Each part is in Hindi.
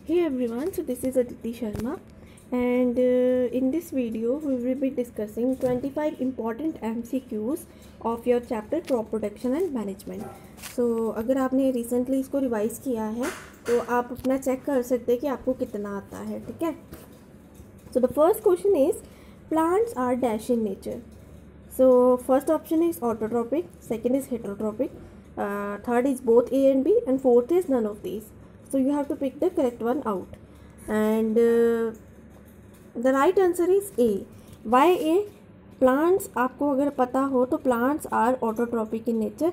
Hey everyone, so this is Aditi Sharma and in this video we will be discussing 25 important MCQs of your chapter crop protection and management. So अगर आपने recently इसको रिवाइज किया है तो आप अपना चेक कर सकते हैं कि आपको कितना आता है, ठीक है. So the first question is plants are dash in nature. So first option is autotrophic, second is heterotrophic, third is both A and B, and fourth is none of these. So you have to pick the correct one out, and the right answer is A. Why A? Plants आपको अगर पता हो तो plants are autotrophic in nature.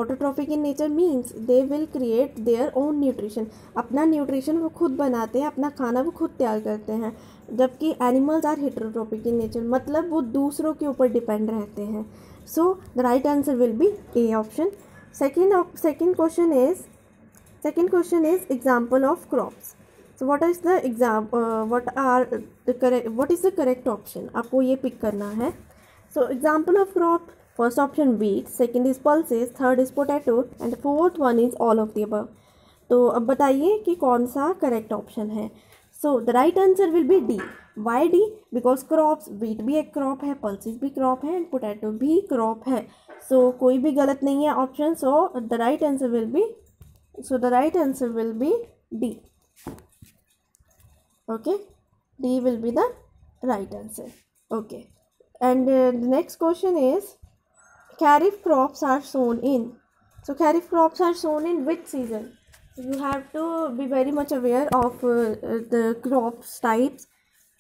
Autotrophic in nature means they will create their own nutrition. अपना न्यूट्रिशन वो खुद बनाते हैं, अपना खाना वो खुद तैयार करते हैं, जबकि एनिमल्स आर हेटेरोट्रोपिक इन नेचर, मतलब वो दूसरों के ऊपर डिपेंड रहते हैं. So the right answer will be A option. Second question is example of crops. So what is the correct option? आपको ये पिक करना है. So example of crop, first option wheat, second is pulses, third is potato and the fourth one is all of the above. तो अब बताइए कि कौन सा करेक्ट ऑप्शन है. So the right answer will be D. Why D? Because crops, wheat भी एक क्रॉप है, पल्सेस भी क्रॉप है एंड पोटैटो भी क्रॉप है. सो कोई भी गलत नहीं है option. So the right answer will be D. Okay, D will be the right answer. Okay, and the next question is kharif crops are sown in. So kharif crops are sown in which season? So you have to be very much aware of the crops types.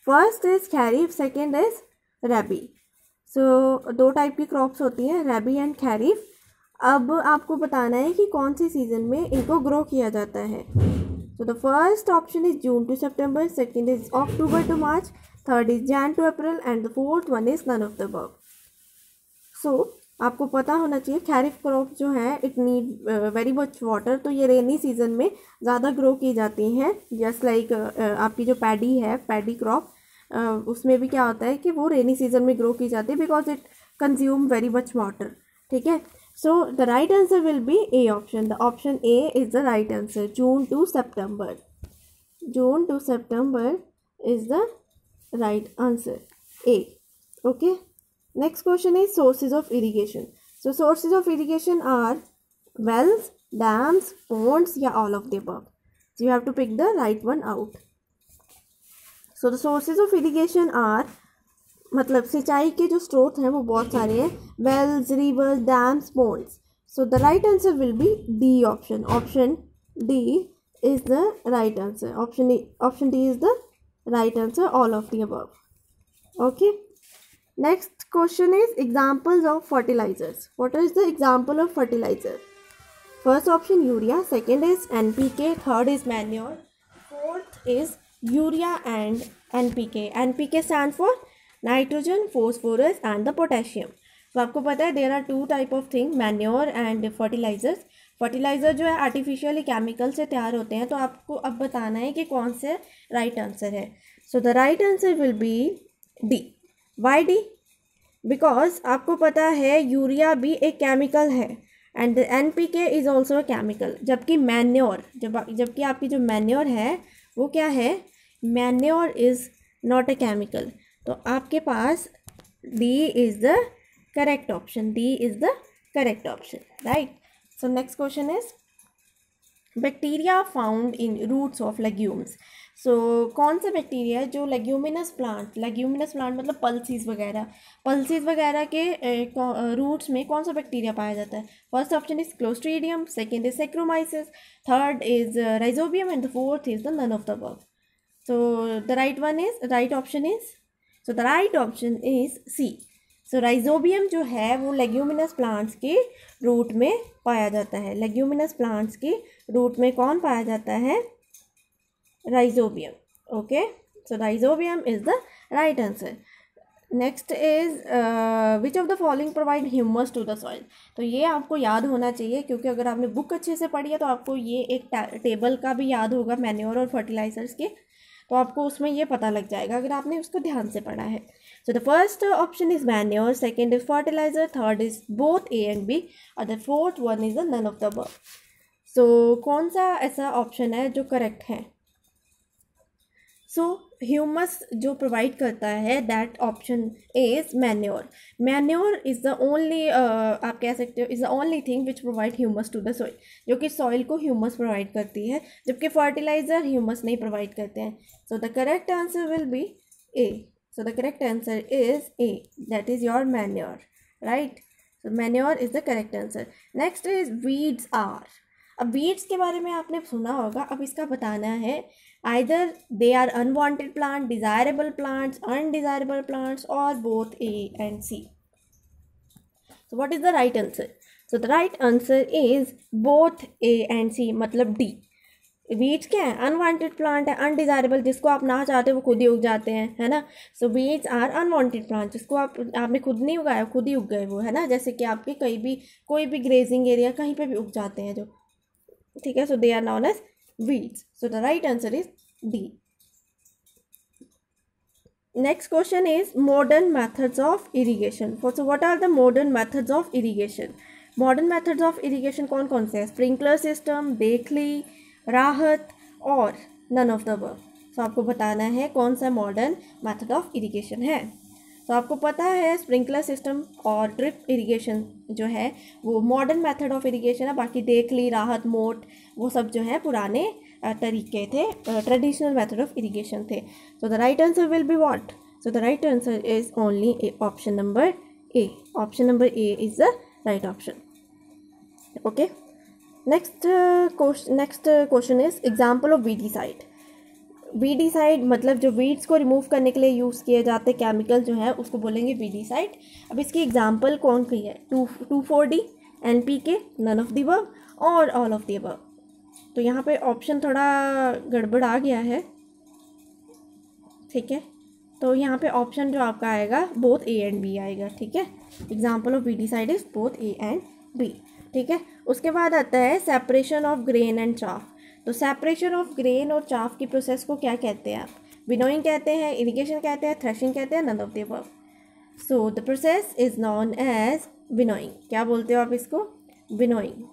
First is kharif, second is rabi. So दो टाइप की क्रॉप्स होती हैं, rabi एंड खैरिफ. अब आपको बताना है कि कौन से सीज़न में इनको ग्रो किया जाता है. So the first option is June to September, second is October to March, third is Jan to April and the fourth one is none of the above. So आपको पता होना चाहिए खैरिफ क्रॉप जो है it need very much water, तो ये रेनी सीजन में ज़्यादा ग्रो की जाती हैं. जस्ट लाइक आपकी जो पैडी है, पैडी क्रॉप, उसमें भी क्या होता है कि वो रेनी सीजन में ग्रो की जाती है because it consume very much water. ठीक है. So the right answer will be A option. The option A is the right answer. June to September. June to September is the right answer. A. Okay. Next question is sources of irrigation. So sources of irrigation are wells, dams, ponds, या all of the above. So you have to pick the right one out. So the sources of irrigation are, मतलब सिंचाई के जो स्रोत हैं वो बहुत सारे हैं. Wells, rivers, dams, ponds. So the right answer will be D option. Option D is the right answer. Option D is the right answer, all of the above. Okay. Next question is examples of fertilizers. What is the example of fertilizer? First option urea, second is NPK, third is manure, fourth is urea and NPK. NPK stand for nitrogen, phosphorus and the potassium. तो आपको पता है there are two type of thing, manure and fertilizers. Fertilizer जो है आर्टिफिशियली केमिकल से तैयार होते हैं. तो आपको अब बताना है कि कौन से राइट आंसर है. So the right answer will be D. Why D? Because आपको पता है यूरिया भी एक केमिकल है and NPK is also a chemical, जबकि मैन्योर, जबकि आपकी जो मैन्योर है वो क्या है? Manure is not a chemical. तो आपके पास D is the correct option. D is the correct option, right. So next question is bacteria found in roots of legumes. So कौन सा बैक्टीरिया है जो लेग्यूमिनस प्लांट मतलब पल्सीज वगैरह के रूट्स में कौन सा बैक्टीरिया पाया जाता है? First option is clostridium, second is saccharomyces, third is rhizobium and the fourth is the none of the above. So the right option is So the right option is C. So rhizobium जो है वो लेग्यूमिनस प्लांट्स के रूट में पाया जाता है. लेग्यूमिनस प्लांट्स के रूट में कौन पाया जाता है? Rhizobium. Okay. So rhizobium is the right answer. Next is which of the following provide humus to the soil. तो ये आपको याद होना चाहिए क्योंकि अगर आपने बुक अच्छे से पढ़ी है तो आपको ये एक टेबल का भी याद होगा मैन्योर और फर्टिलाइजर्स के. तो आपको उसमें ये पता लग जाएगा अगर आपने उसको ध्यान से पढ़ा है. So the first option is manure, second is fertilizer, third is both A and B और the fourth one is the none of the above. So कौन सा ऐसा ऑप्शन है जो करेक्ट है? सो ह्यूमस जो प्रोवाइड करता है that option is manure. Manure is the only, आप कह सकते हो, is the only thing which provide humus to the soil, जो कि सॉइल को ह्यूमस प्रोवाइड करती है, जबकि फर्टिलाइजर ह्यूमस नहीं प्रोवाइड करते हैं. So the correct answer will be A. So the correct answer is A, that is your manure, right. So manure is the correct answer. Next is weeds are. अब वीड्स के बारे में आपने सुना होगा, अब इसका बताना है either they are unwanted plant, desirable plants, undesirable plants, or both A and C. So what is the right answer? So the right answer is both A and C, मतलब D. वीड्स क्या है? अनवांटेड प्लांट है, अनडिजायरेबल, जिसको आप ना चाहते वो खुद ही उग जाते हैं, है ना. सो वीड्स आर अनवांटेड प्लांट, जिसको आपने खुद नहीं उगाया, खुद ही उग गए वो, है ना. जैसे कि आपके कोई भी ग्रेजिंग एरिया कहीं पे भी उग जाते हैं जो, ठीक है. So they are known as weeds. So the right answer is D. Next question is modern methods of irrigation. So what are the modern methods of irrigation? Modern methods of irrigation कौन कौन से हैं? Sprinkler system, देखली, राहत और none of the above. So आपको बताना है कौन सा मॉडर्न मेथड ऑफ इरिगेशन है. तो आपको पता है स्प्रिंकलर सिस्टम और ड्रिप इरिगेशन जो है वो मॉडर्न मेथड ऑफ इरिगेशन है. बाकी देखली, राहत, मोट, वो सब जो है पुराने तरीके थे, ट्रेडिशनल मेथड ऑफ इरिगेशन थे. सो the right answer will be what? So the right answer is only option number A. Option number A is the right option. Okay. Next question is example of weedicide. Weedicide मतलब जो वीड्स को रिमूव करने के लिए यूज़ किए जाते केमिकल जो है उसको बोलेंगे वीडीसाइड. अब इसकी एग्जांपल कौन सी है? 2,4-D, NPK, none of the above और ऑल ऑफ द अबव. तो यहाँ पे ऑप्शन थोड़ा गड़बड़ आ गया है, ठीक है. तो यहाँ पे ऑप्शन जो आपका आएगा बोथ ए एंड बी आएगा, ठीक है. Example of weedicide is both A and B, ठीक है. उसके बाद आता है separation of grain and chaff. तो सेपरेशन ऑफ ग्रेन और चाफ की प्रोसेस को क्या कहते हैं आप? विनोइंग कहते हैं, इरिगेशन कहते हैं, थ्रेशिंग कहते हैं, none of the above. So the process is known as winnowing. क्या बोलते हो आप इसको? विनोइंग.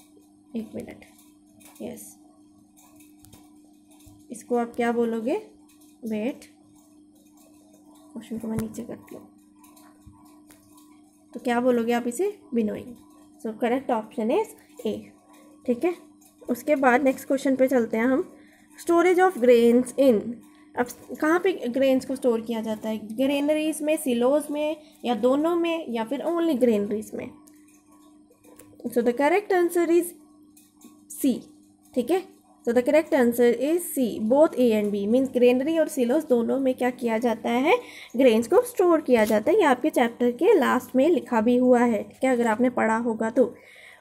एक मिनट. यस, इसको आप क्या बोलोगे? वेट, क्वेश्चन को मैं नीचे करती हूँ. तो क्या बोलोगे आप इसे? Winnowing. So correct option is ए, ठीक है. उसके बाद नेक्स्ट क्वेश्चन पे चलते हैं हम. Storage of grains in. अब कहाँ पे ग्रेन्स को स्टोर किया जाता है? ग्रेनरीज में, सिलोज में, या दोनों में, या फिर ओनली ग्रेनरीज में? So the correct answer is C, ठीक है. So the correct answer is C, both A and B. Means granary और सिलोज दोनों में क्या किया जाता है? ग्रेन्स को स्टोर किया जाता है. ये आपके चैप्टर के लास्ट में लिखा भी हुआ है, ठीक है, अगर आपने पढ़ा होगा तो.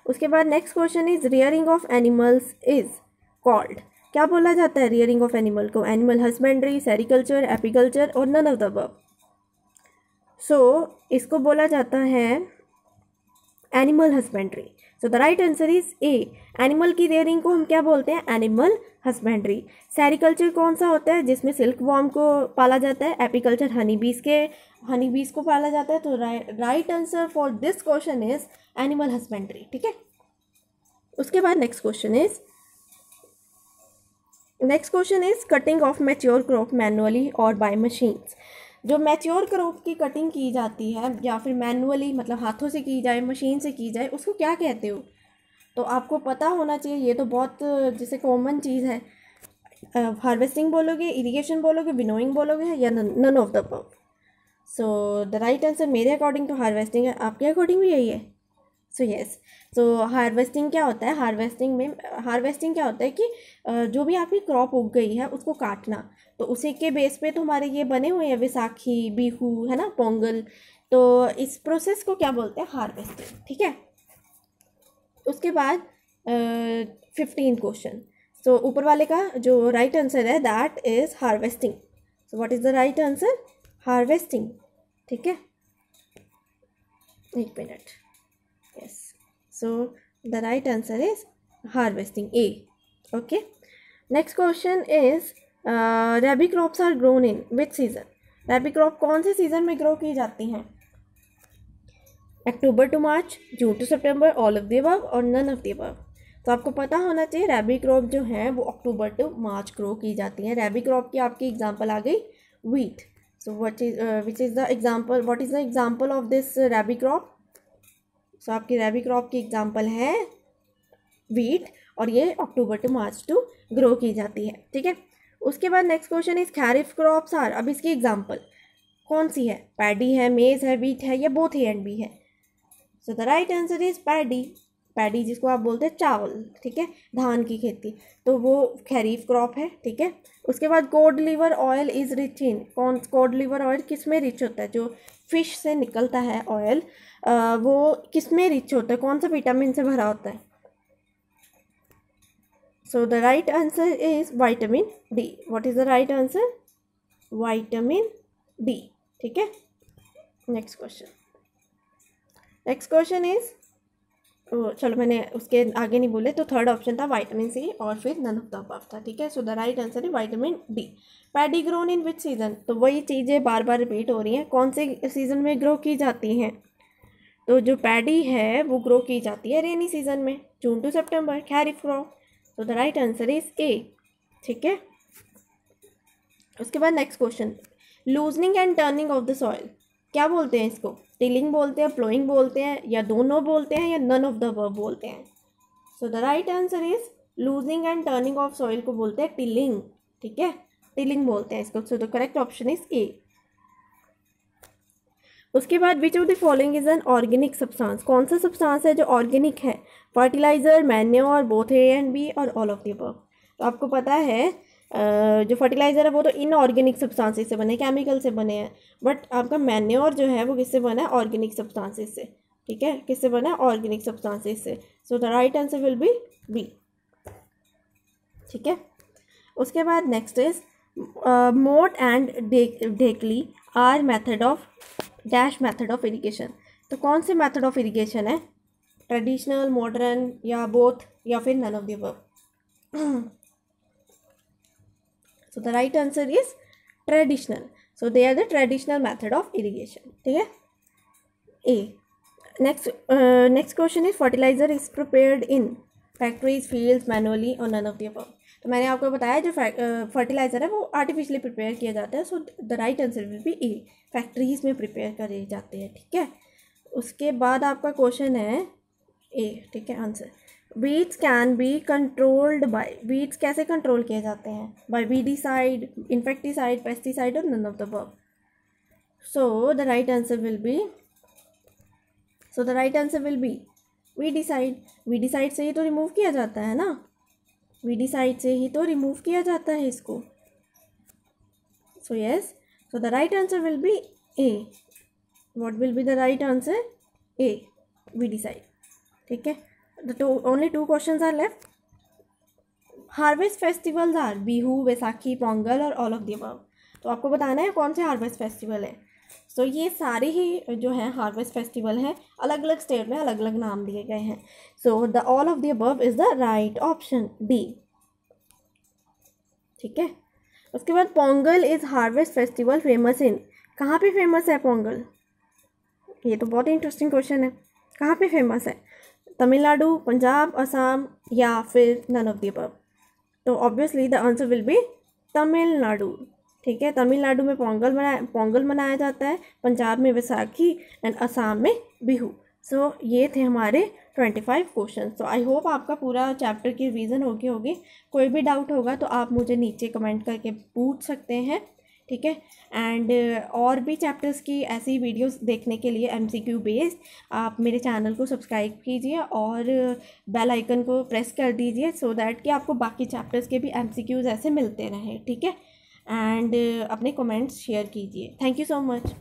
उसके बाद next question is rearing of animals is called. क्या बोला जाता है रियरिंग ऑफ एनिमल को? एनिमल हस्बेंड्री, सेरिकल्चर, एपीकल्चर और नन ऑफ द अबव. सो इसको बोला जाता है animal husbandry. So the right answer is A. Animal की रियरिंग को हम क्या बोलते हैं? Animal husbandry. सेरिकल्चर कौन सा होता है? जिसमें सिल्क वॉर्म को पाला जाता है. एपीकल्चर हनी बीज को पाला जाता है. तो right answer for this question is animal husbandry, ठीक है. उसके बाद next question is cutting of mature crop manually और बाय मशीन्स. जो मैच्योर क्रॉप की कटिंग की जाती है या फिर मैनुअली मतलब हाथों से की जाए, मशीन से की जाए, उसको क्या कहते हो? तो आपको पता होना चाहिए. ये तो बहुत जैसे कॉमन चीज़ है. हार्वेस्टिंग बोलोगे, इरिगेशन बोलोगे, विनोइंग बोलोगे, या none of the above. So the right answer मेरे अकॉर्डिंग टू हार्वेस्टिंग है. आपके अकॉर्डिंग भी यही है? सो यस. सो हार्वेस्टिंग क्या होता है? हार्वेस्टिंग क्या होता है कि जो भी आपकी क्रॉप उग गई है उसको काटना. तो उसी के बेस पे तो हमारे ये बने हुए हैं वैसाखी, बिहू, है ना, पोंगल. तो इस प्रोसेस को क्या बोलते हैं? हार्वेस्टिंग, ठीक है. उसके बाद 15 क्वेश्चन. सो ऊपर वाले का जो राइट आंसर है that is harvesting. So what is the right answer? Harvesting, ठीक है. एक मिनट. Yes. So the right answer is harvesting, A. Okay. Next question is rabi crops are grown in which season. Rabi crop कौन से सीजन में ग्रो की जाती हैं? October to March, June to September, all of the above और नन ऑफ द अबव. तो आपको पता होना चाहिए रैबी क्रॉप जो है वो अक्टूबर टू मार्च ग्रो की जाती है। रैबी क्रॉप की आपकी एग्जांपल आ गई wheat. So what is which is the example, what is the example of this rabi crop? So आपकी रैबी क्रॉप की एग्जांपल है व्हीट, और ये October to March to grow की जाती है, ठीक है। उसके बाद next question is kharif crops are, अब इसकी एग्जांपल कौन सी है? पैडी है, मेज है, व्हीट है, या बोथ ए एंड बी है? So the right answer is paddy. Paddy जिसको आप बोलते हैं चावल, ठीक है, धान की खेती, तो वो खरीफ क्रॉप है, ठीक है। उसके बाद code liver oil is rich in, कौन कोड लिवर ऑयल किस में रिच होता है? जो फिश से निकलता है ऑयल, वो किस में रिच होता है? कौन सा विटामिन से भरा होता है? So the right answer is vitamin D. What is the right answer? Vitamin D, ठीक है। नेक्स्ट क्वेश्चन इज, चलो मैंने उसके आगे नहीं बोले, तो थर्ड ऑप्शन था विटामिन सी और फिर नन ऑफ द अबव था, ठीक है। So the right answer is vitamin D. Paddy grown in which season, तो वही चीज़ें बार बार रिपीट हो रही हैं, कौन से सीजन में ग्रो की जाती हैं? तो जो पैडी है वो ग्रो की जाती है रेनी सीजन में, जून टू सितंबर, खैरिफ क्रॉप। तो द राइट आंसर इज ए, ठीक है। उसके बाद next question, loosening and turning of the soil, क्या बोलते हैं इसको? टिलिंग बोलते हैं, प्लोइंग बोलते हैं, या दोनों बोलते हैं, या नन ऑफ द अबव बोलते हैं? So the right answer is loosening and turning of soil को बोलते हैं टिलिंग, ठीक है, टिलिंग बोलते हैं इसको। So the correct option is A. उसके बाद which of the following is an organic substance, कौन सा सब्सटेंस है जो ऑर्गेनिक है? Fertilizer, manure, both A and B, और ऑल ऑफ द अबव। तो आपको पता है जो फर्टिलाइज़र है वो तो इनऑर्गेनिक सब्सटेंसेस से बने, केमिकल से बने हैं, बट आपका मैन्योर जो है वो किससे बना है? ऑर्गेनिक सब्सटेंसेस से, ठीक है, किससे बना है? ऑर्गेनिक सब्सटेंसेस से। So the right answer will be B, ठीक है। उसके बाद next is moat and dhekli are method of dash method of irrigation, तो कौन से मेथड ऑफ इरिगेशन है? ट्रेडिशनल, मॉडर्न, या बोथ, या फिर none of the above? So the right answer is traditional. So they are the traditional method of irrigation, ठीक है। A. Next question is fertilizer is prepared in factories, fields, manually, or none of the above। तो मैंने आपको बताया जो फर्टिलाइज़र है वो आर्टिफिशियली प्रिपेयर किया जाता है। So the right answer will be A, factories में प्रिपेयर करे जाते हैं, ठीक है। उसके बाद आपका क्वेश्चन है ए, ठीक है, answer weeds can be controlled by, weeds कैसे कंट्रोल किए जाते हैं? बाय वीडिसाइड, इन्फेक्टिसाइड, पेस्टिसाइड, और none of the above. So the right answer will be weedicide. Weedicide से ही तो रिमूव किया जाता है ना, वीडिसाइड से ही तो रिमूव किया जाता है इसको। So yes, so the right answer will be A. What will be the right answer? A, weedicide, ठीक है। only two questions are left. Harvest festivals are Bihu, Baisakhi, Pongal, और ऑल ऑफ द अबव। तो आपको बताना है कौन से हार्वेस्ट फेस्टिवल है। सो ये सारे ही जो है हार्वेस्ट फेस्टिवल हैं, अलग अलग स्टेट में अलग अलग नाम दिए गए हैं। So the all of the above is the right option, D, ठीक है। उसके बाद Pongal is harvest festival famous in, कहाँ पे फेमस है पोंगल? ये तो बहुत इंटरेस्टिंग क्वेश्चन है, कहाँ पे फेमस है? तमिलनाडु, पंजाब, असम, या फिर नन ऑफ द अबव? तो obviously the answer will B Tamil Nadu, ठीक है। तमिलनाडु में पोंगल मनाया जाता है, पंजाब में वैसाखी, एंड असम में बिहू। सो ये थे हमारे 25 क्वेश्चन। सो आई होप आपका पूरा चैप्टर की रिवीजन होगी। कोई भी डाउट होगा तो आप मुझे नीचे कमेंट करके पूछ सकते हैं, ठीक है। एंड और भी चैप्टर्स की ऐसी वीडियोस देखने के लिए MCQ बेस्ड आप मेरे चैनल को सब्सक्राइब कीजिए और बेल आइकन को प्रेस कर दीजिए, सो दैट कि आपको बाकी चैप्टर्स के भी MCQs ऐसे मिलते रहें, ठीक है। एंड अपने कमेंट्स शेयर कीजिए। Thank you so much.